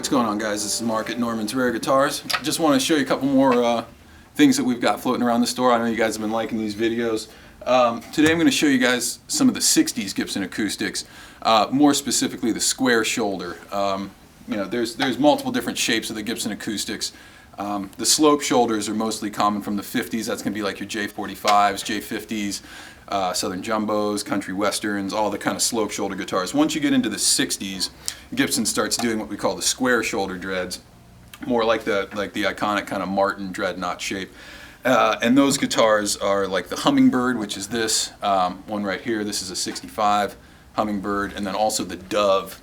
What's going on, guys? This is Mark at Norman's Rare Guitars. Just want to show you a couple more things that we've got floating around the store. I know you guys have been liking these videos. Today I'm going to show you guys some of the 60s Gibson acoustics, more specifically the square shoulder. There's multiple different shapes of the Gibson acoustics. The slope shoulders are mostly common from the 50s. That's going to be like your J45s, J50s, Southern Jumbos, Country Westerns, all the kind of slope shoulder guitars. Once you get into the 60s, Gibson starts doing what we call the square shoulder dreads, more like the iconic kind of Martin dreadnought shape. And those guitars are like the Hummingbird, which is this one right here. This is a 65 Hummingbird, and then also the Dove,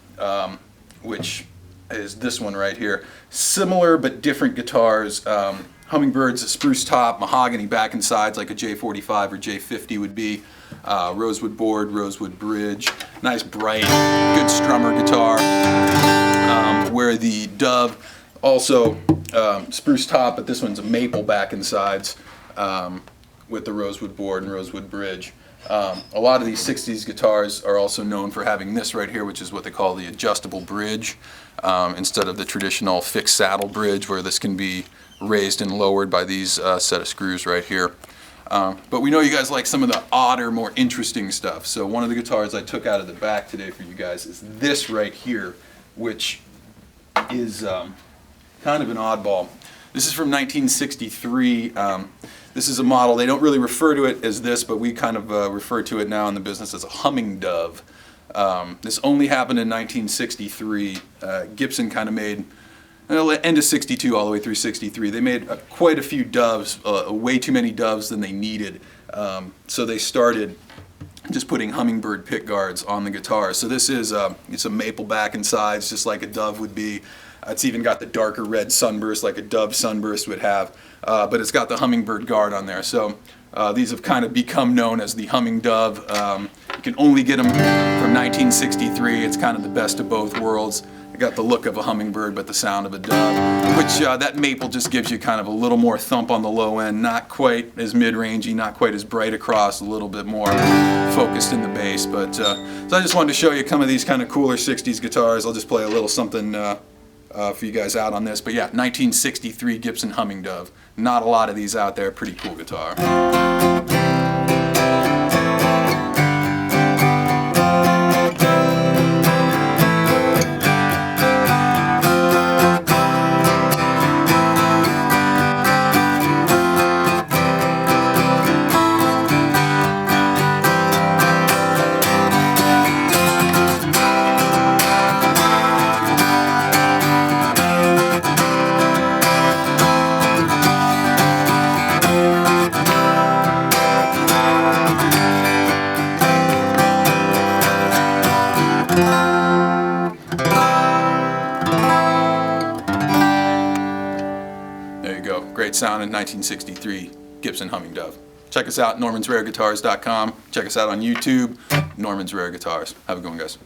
which is this one right here. Similar but different guitars. Hummingbird's a spruce top, mahogany back and sides like a J45 or J50 would be. Rosewood board, rosewood bridge. Nice bright, good strummer guitar. Where the Dove, also spruce top, but this one's a maple back and sides with the rosewood board and rosewood bridge. A lot of these 60s guitars are also known for having this right here, which is what they call the adjustable bridge, instead of the traditional fixed saddle bridge, where this can be raised and lowered by these set of screws right here. But we know you guys like some of the odder, more interesting stuff. So one of the guitars I took out of the back today for you guys is this right here, which is kind of an oddball. This is from 1963. This is a model, they don't really refer to it as this, but we kind of refer to it now in the business as a Hummingdove. This only happened in 1963. Gibson kind of made, end of 62 all the way through 63, they made quite a few Doves, way too many Doves than they needed. So they started just putting Hummingbird pick guards on the guitar. So this is it's a maple back and sides, just like a Dove would be. It's even got the darker red sunburst like a Dove sunburst would have, but it's got the Hummingbird guard on there. So these have kind of become known as the Hummingdove. You can only get them from 1963. It's kind of the best of both worlds. It got the look of a Hummingbird, but the sound of a Dove, which that maple just gives you kind of a little more thump on the low end, not quite as mid-rangey, not quite as bright across, a little bit more focused in the bass. But so I just wanted to show you some of these kind of cooler 60s guitars. I'll just play a little something for you guys out on this. But yeah, 1963 Gibson Hummingdove. Not a lot of these out there. Pretty cool guitar. There you go. Great sound in 1963 Gibson Hummingdove. Check us out, normansrareguitars.com. Check us out on YouTube, Norman's Rare Guitars. Have a good one, guys.